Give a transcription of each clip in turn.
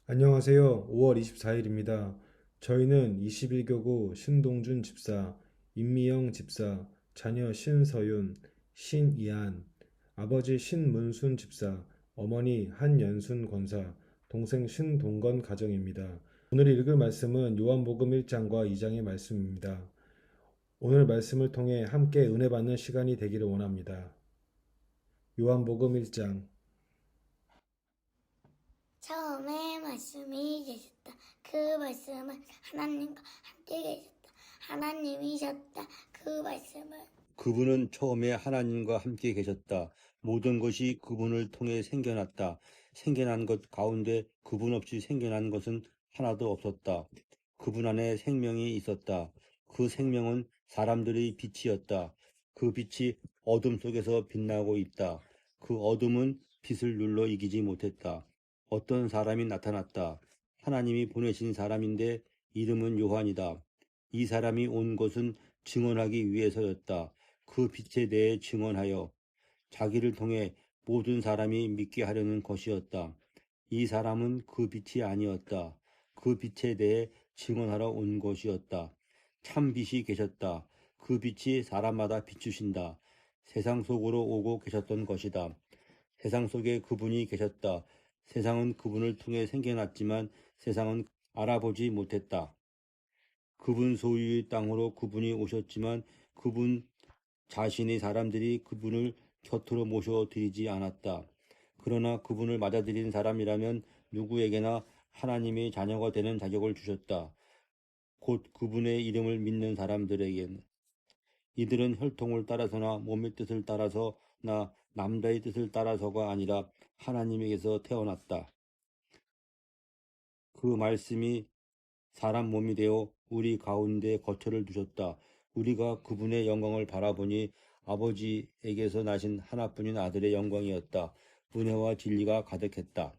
안녕하세요. 5월 24일입니다. 저희는 21교구 신동준 집사, 임미영 집사, 자녀 신서윤, 신이안, 아버지 신문순 집사, 어머니 한연순 권사, 동생 신동건 가정입니다. 오늘 읽을 말씀은 요한복음 1장과 2장의 말씀입니다. 오늘 말씀을 통해 함께 은혜 받는 시간이 되기를 원합니다. 요한복음 1장. 처음에 말씀이 계셨다. 그 말씀은 하나님과 함께 계셨다. 하나님이셨다. 그 말씀은 그분은 처음에 하나님과 함께 계셨다. 모든 것이 그분을 통해 생겨났다. 생겨난 것 가운데 그분 없이 생겨난 것은 하나도 없었다. 그분 안에 생명이 있었다. 그 생명은 사람들의 빛이었다. 그 빛이 어둠 속에서 빛나고 있다. 그 어둠은 빛을 눌러 이기지 못했다. 어떤 사람이 나타났다. 하나님이 보내신 사람인데 이름은 요한이다. 이 사람이 온 것은 증언하기 위해서였다. 그 빛에 대해 증언하여 자기를 통해 모든 사람이 믿게 하려는 것이었다. 이 사람은 그 빛이 아니었다. 그 빛에 대해 증언하러 온 것이었다. 참 빛이 계셨다. 그 빛이 사람마다 비추신다. 세상 속으로 오고 계셨던 것이다. 세상 속에 그분이 계셨다. 세상은 그분을 통해 생겨났지만 세상은 알아보지 못했다. 그분 소유의 땅으로 그분이 오셨지만 그분 자신의 사람들이 그분을 곁으로 모셔드리지 않았다. 그러나 그분을 맞아들인 사람이라면 누구에게나 하나님의 자녀가 되는 자격을 주셨다. 곧 그분의 이름을 믿는 사람들에게는. 이들은 혈통을 따라서나 몸의 뜻을 따라서나 남자의 뜻을 따라서가 아니라 하나님에게서 태어났다. 그 말씀이 사람 몸이 되어 우리 가운데 거처를 두셨다. 우리가 그분의 영광을 바라보니 아버지에게서 나신 하나뿐인 아들의 영광이었다. 은혜와 진리가 가득했다.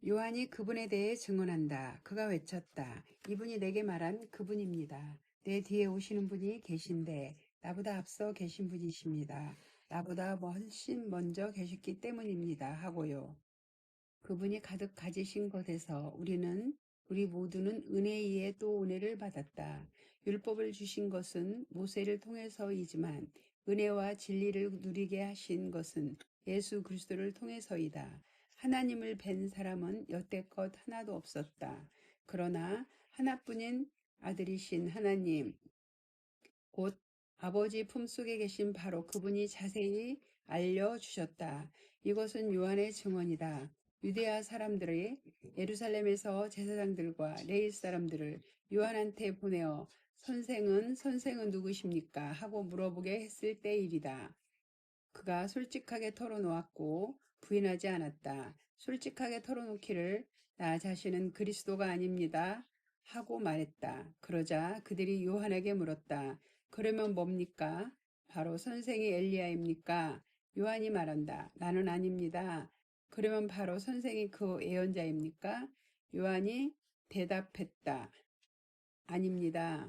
요한이 그분에 대해 증언한다. 그가 외쳤다. 이분이 내게 말한 그분입니다. 내 뒤에 오시는 분이 계신데 나보다 앞서 계신 분이십니다. 나보다 훨씬 먼저 계셨기 때문입니다. 하고요. 그분이 가득 가지신 것에서 우리 모두는 은혜에 의해 또 은혜를 받았다. 율법을 주신 것은 모세를 통해서이지만 은혜와 진리를 누리게 하신 것은 예수 그리스도를 통해서이다. 하나님을 뵌 사람은 여태껏 하나도 없었다. 그러나 하나뿐인 아들이신 하나님, 곧 아버지 품속에 계신 바로 그분이 자세히 알려주셨다. 이것은 요한의 증언이다. 유대아 사람들이 예루살렘에서 제사장들과 레위 사람들을 요한한테 보내어 선생은 누구십니까? 하고 물어보게 했을 때 일이다. 그가 솔직하게 털어놓았고 부인하지 않았다. 솔직하게 털어놓기를 나 자신은 그리스도가 아닙니다. 하고 말했다. 그러자 그들이 요한에게 물었다. 그러면 뭡니까? 바로 선생이 엘리야입니까? 요한이 말한다. 나는 아닙니다. 그러면 바로 선생이 그 예언자입니까? 요한이 대답했다. 아닙니다.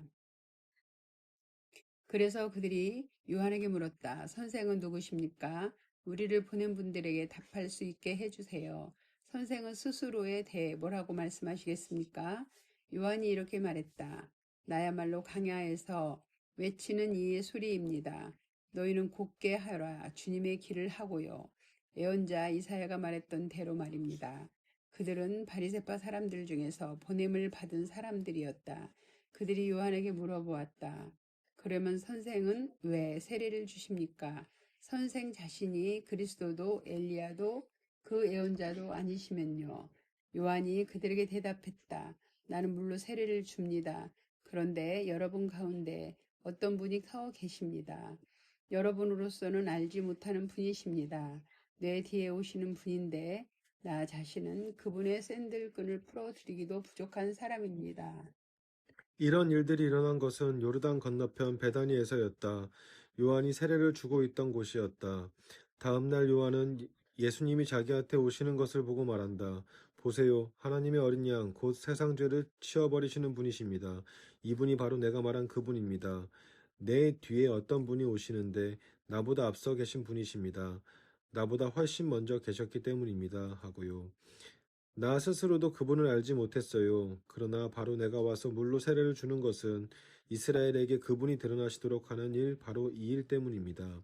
그래서 그들이 요한에게 물었다. 선생은 누구십니까? 우리를 보낸 분들에게 답할 수 있게 해주세요. 선생은 스스로에 대해 뭐라고 말씀하시겠습니까? 요한이 이렇게 말했다. 나야말로 강야에서 외치는 이의 소리입니다. 너희는 곧게 하라. 주님의 길을 하고요. 예언자 이사야가 말했던 대로 말입니다. 그들은 바리새파 사람들 중에서 보냄을 받은 사람들이었다. 그들이 요한에게 물어보았다. 그러면 선생은 왜 세례를 주십니까? 선생 자신이 그리스도도 엘리야도 그 예언자도 아니시면요. 요한이 그들에게 대답했다. 나는 물로 세례를 줍니다. 그런데 여러분 가운데 어떤 분이 서 계십니다. 여러분으로서는 알지 못하는 분이십니다. 내 뒤에 오시는 분인데 나 자신은 그분의 샌들끈을 풀어드리기도 부족한 사람입니다. 이런 일들이 일어난 것은 요르단 건너편 베다니에서였다. 요한이 세례를 주고 있던 곳이었다. 다음 날 요한은 예수님이 자기한테 오시는 것을 보고 말한다. 보세요. 하나님의 어린 양, 곧 세상 죄를 치워버리시는 분이십니다. 이분이 바로 내가 말한 그분입니다. 내 뒤에 어떤 분이 오시는데 나보다 앞서 계신 분이십니다. 나보다 훨씬 먼저 계셨기 때문입니다. 하고요. 나 스스로도 그분을 알지 못했어요. 그러나 바로 내가 와서 물로 세례를 주는 것은 이스라엘에게 그분이 드러나시도록 하는 일, 바로 이 일 때문입니다.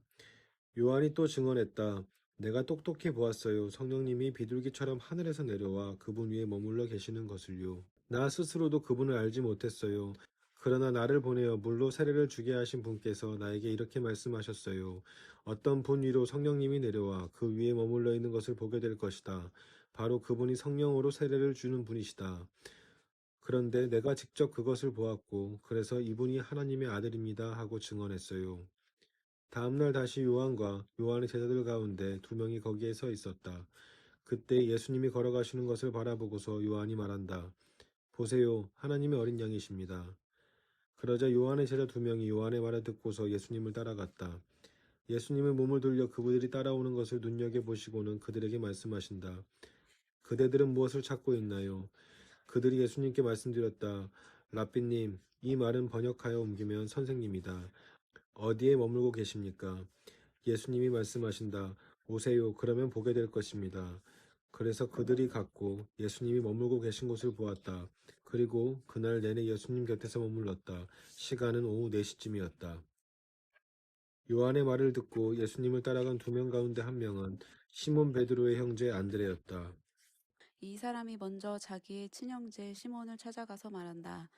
요한이 또 증언했다. 내가 똑똑히 보았어요. 성령님이 비둘기처럼 하늘에서 내려와 그분 위에 머물러 계시는 것을요. 나 스스로도 그분을 알지 못했어요. 그러나 나를 보내어 물로 세례를 주게 하신 분께서 나에게 이렇게 말씀하셨어요. 어떤 분 위로 성령님이 내려와 그 위에 머물러 있는 것을 보게 될 것이다. 바로 그분이 성령으로 세례를 주는 분이시다. 그런데 내가 직접 그것을 보았고, 그래서 이분이 하나님의 아들입니다 하고 증언했어요. 다음날 다시 요한과 요한의 제자들 가운데 두 명이 거기에 서 있었다. 그때 예수님이 걸어가시는 것을 바라보고서 요한이 말한다. 보세요, 하나님의 어린 양이십니다. 그러자 요한의 제자 두 명이 요한의 말을 듣고서 예수님을 따라갔다. 예수님의 몸을 돌려 그들이 따라오는 것을 눈여겨보시고는 그들에게 말씀하신다. 그대들은 무엇을 찾고 있나요? 그들이 예수님께 말씀드렸다. 라삐님, 이 말은 번역하여 옮기면 선생님이다. 어디에 머물고 계십니까? 예수님이 말씀하신다. 오세요. 그러면 보게 될 것입니다. 그래서 그들이 갔고 예수님이 머물고 계신 곳을 보았다. 그리고 그날 내내 예수님 곁에서 머물렀다. 시간은 오후 4시쯤이었다. 요한의 말을 듣고 예수님을 따라간 두 명 가운데 한 명은 시몬 베드로의 형제 안드레였다. 이 사람이 먼저 자기의 친형제 시몬을 찾아가서 말한다.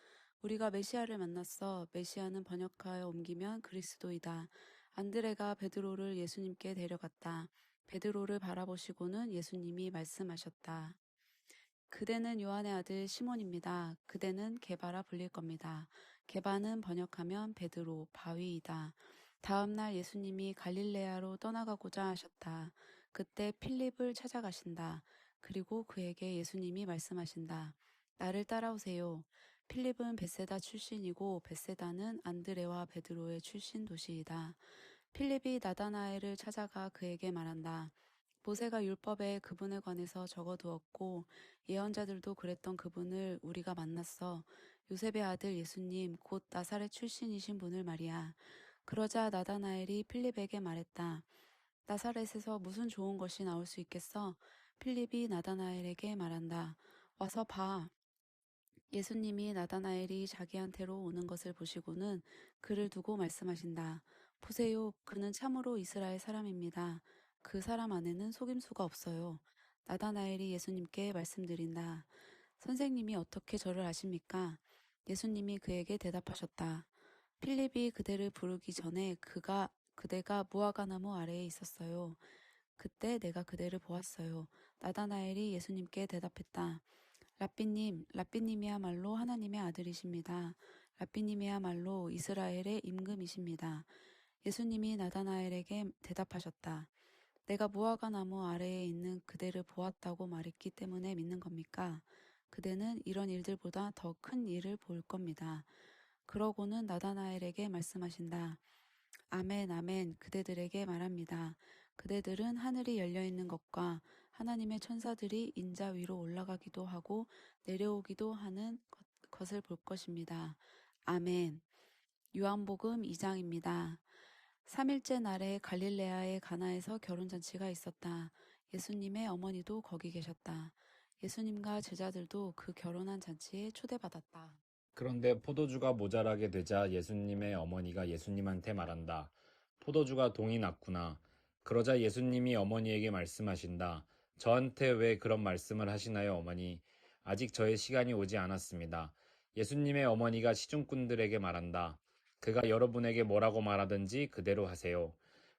우리가 메시아를 만났어. 메시아는 번역하여 옮기면 그리스도이다. 안드레가 베드로를 예수님께 데려갔다. 베드로를 바라보시고는 예수님이 말씀하셨다. 그대는 요한의 아들 시몬입니다. 그대는 게바라 불릴 겁니다. 게바는 번역하면 베드로, 바위이다. 다음 날 예수님이 갈릴레아로 떠나가고자 하셨다. 그때 필립을 찾아가신다. 그리고 그에게 예수님이 말씀하신다. 나를 따라오세요. 필립은 벳세다 출신이고 벳세다는 안드레와 베드로의 출신 도시이다. 필립이 나다나엘을 찾아가 그에게 말한다. 모세가 율법에 그분에 관해서 적어두었고 예언자들도 그랬던 그분을 우리가 만났어. 요셉의 아들 예수님, 곧 나사렛 출신이신 분을 말이야. 그러자 나다나엘이 필립에게 말했다. 나사렛에서 무슨 좋은 것이 나올 수 있겠어? 필립이 나다나엘에게 말한다. 와서 봐. 예수님이 나다나엘이 자기한테로 오는 것을 보시고는 그를 두고 말씀하신다. 보세요. 그는 참으로 이스라엘 사람입니다. 그 사람 안에는 속임수가 없어요. 나다나엘이 예수님께 말씀드린다. 선생님이 어떻게 저를 아십니까? 예수님이 그에게 대답하셨다. 필립이 그대를 부르기 전에 그대가 무화과나무 아래에 있었어요. 그때 내가 그대를 보았어요. 나다나엘이 예수님께 대답했다. 라삐님이야말로 하나님의 아들이십니다. 라삐님이야말로 이스라엘의 임금이십니다. 예수님이 나다나엘에게 대답하셨다. 내가 무화과 나무 아래에 있는 그대를 보았다고 말했기 때문에 믿는 겁니까? 그대는 이런 일들보다 더 큰 일을 볼 겁니다. 그러고는 나다나엘에게 말씀하신다. 아멘, 아멘, 그대들에게 말합니다. 그대들은 하늘이 열려있는 것과 하나님의 천사들이 인자 위로 올라가기도 하고 내려오기도 하는 것을 볼 것입니다. 아멘. 요한복음 2장입니다. 3일째 날에 갈릴레아의 가나에서 결혼잔치가 있었다. 예수님의 어머니도 거기 계셨다. 예수님과 제자들도 그 결혼한 잔치에 초대받았다. 그런데 포도주가 모자라게 되자 예수님의 어머니가 예수님한테 말한다. 포도주가 동이 났구나. 그러자 예수님이 어머니에게 말씀하신다. 저한테 왜 그런 말씀을 하시나요, 어머니? 아직 저의 시간이 오지 않았습니다. 예수님의 어머니가 시중꾼들에게 말한다. 그가 여러분에게 뭐라고 말하든지 그대로 하세요.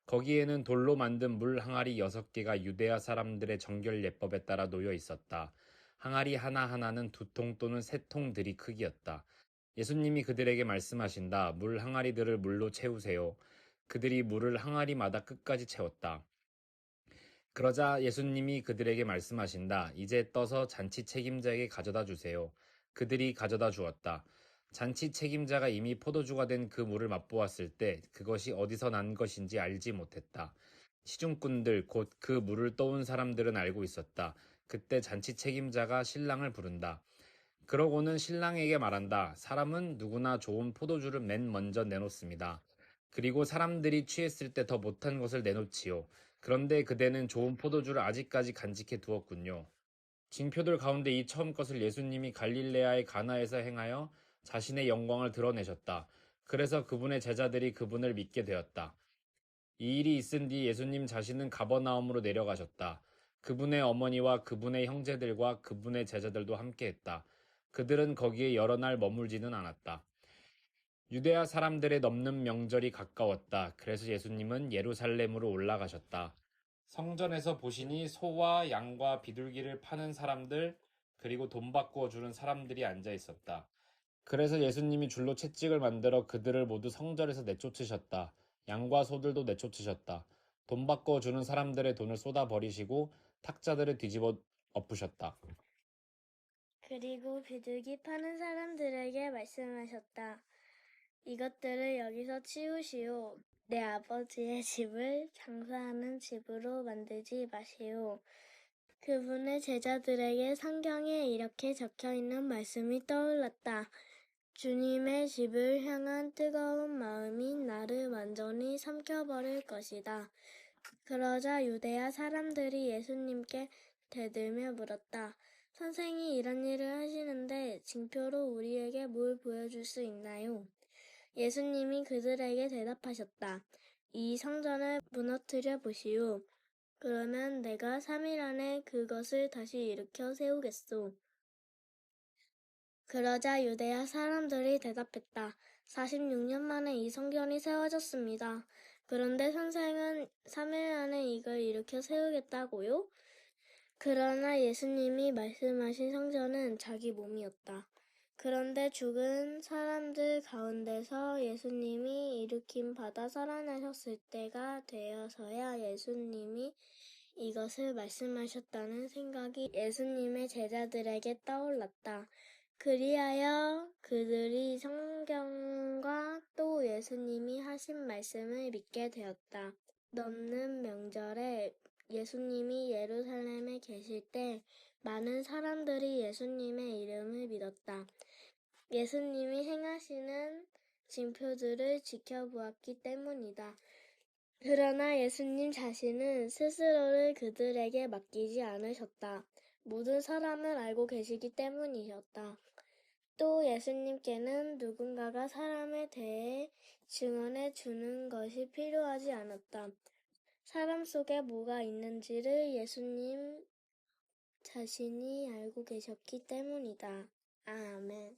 거기에는 돌로 만든 물 항아리 6개가 유대아 사람들의 정결 예법에 따라 놓여 있었다. 항아리 하나하나는 2통 또는 3통들이 크기였다. 예수님이 그들에게 말씀하신다. 물 항아리들을 물로 채우세요. 그들이 물을 항아리마다 끝까지 채웠다. 그러자 예수님이 그들에게 말씀하신다. 이제 떠서 잔치 책임자에게 가져다 주세요. 그들이 가져다 주었다. 잔치 책임자가 이미 포도주가 된 그 물을 맛보았을 때 그것이 어디서 난 것인지 알지 못했다. 시중꾼들 곧 그 물을 떠온 사람들은 알고 있었다. 그때 잔치 책임자가 신랑을 부른다. 그러고는 신랑에게 말한다. 사람은 누구나 좋은 포도주를 맨 먼저 내놓습니다. 그리고 사람들이 취했을 때 더 못한 것을 내놓지요. 그런데 그대는 좋은 포도주를 아직까지 간직해 두었군요. 징표들 가운데 이 처음 것을 예수님이 갈릴레아의 가나에서 행하여 자신의 영광을 드러내셨다. 그래서 그분의 제자들이 그분을 믿게 되었다. 이 일이 있은 뒤 예수님 자신은 가버나움으로 내려가셨다. 그분의 어머니와 그분의 형제들과 그분의 제자들도 함께했다. 그들은 거기에 여러 날 머물지는 않았다. 유대아 사람들의 넘는 명절이 가까웠다. 그래서 예수님은 예루살렘으로 올라가셨다. 성전에서 보시니 소와 양과 비둘기를 파는 사람들, 그리고 돈 바꾸어 주는 사람들이 앉아 있었다. 그래서 예수님이 줄로 채찍을 만들어 그들을 모두 성전에서 내쫓으셨다. 양과 소들도 내쫓으셨다. 돈 바꿔 주는 사람들의 돈을 쏟아 버리시고 탁자들을 뒤집어 엎으셨다. 그리고 비둘기 파는 사람들에게 말씀하셨다. 이것들을 여기서 치우시오. 내 아버지의 집을 장사하는 집으로 만들지 마시오. 그분의 제자들에게 성경에 이렇게 적혀 있는 말씀이 떠올랐다. 주님의 집을 향한 뜨거운 마음이 나를 완전히 삼켜버릴 것이다. 그러자 유대야 사람들이 예수님께 대들며 물었다. 선생이 이런 일을 하시는데 징표로 우리에게 뭘 보여줄 수 있나요? 예수님이 그들에게 대답하셨다. 이 성전을 무너뜨려 보시오. 그러면 내가 3일 안에 그것을 다시 일으켜 세우겠소. 그러자 유대야 사람들이 대답했다. 46년 만에 이 성전이 세워졌습니다. 그런데 선생은 3일 안에 이걸 일으켜 세우겠다고요? 그러나 예수님이 말씀하신 성전은 자기 몸이었다. 그런데 죽은 사람들 가운데서 예수님이 일으킴 받아 살아나셨을 때가 되어서야 예수님이 이것을 말씀하셨다는 생각이 예수님의 제자들에게 떠올랐다. 그리하여 그들이 성경과 또 예수님이 하신 말씀을 믿게 되었다. 넘는 명절에 예수님이 예루살렘에 계실 때 많은 사람들이 예수님의 이름을 믿었다. 예수님이 행하시는 징표들을 지켜보았기 때문이다. 그러나 예수님 자신은 스스로를 그들에게 맡기지 않으셨다. 모든 사람을 알고 계시기 때문이었다. 또 예수님께는 누군가가 사람에 대해 증언해 주는 것이 필요하지 않았다. 사람 속에 뭐가 있는지를 예수님 자신이 알고 계셨기 때문이다. 아멘.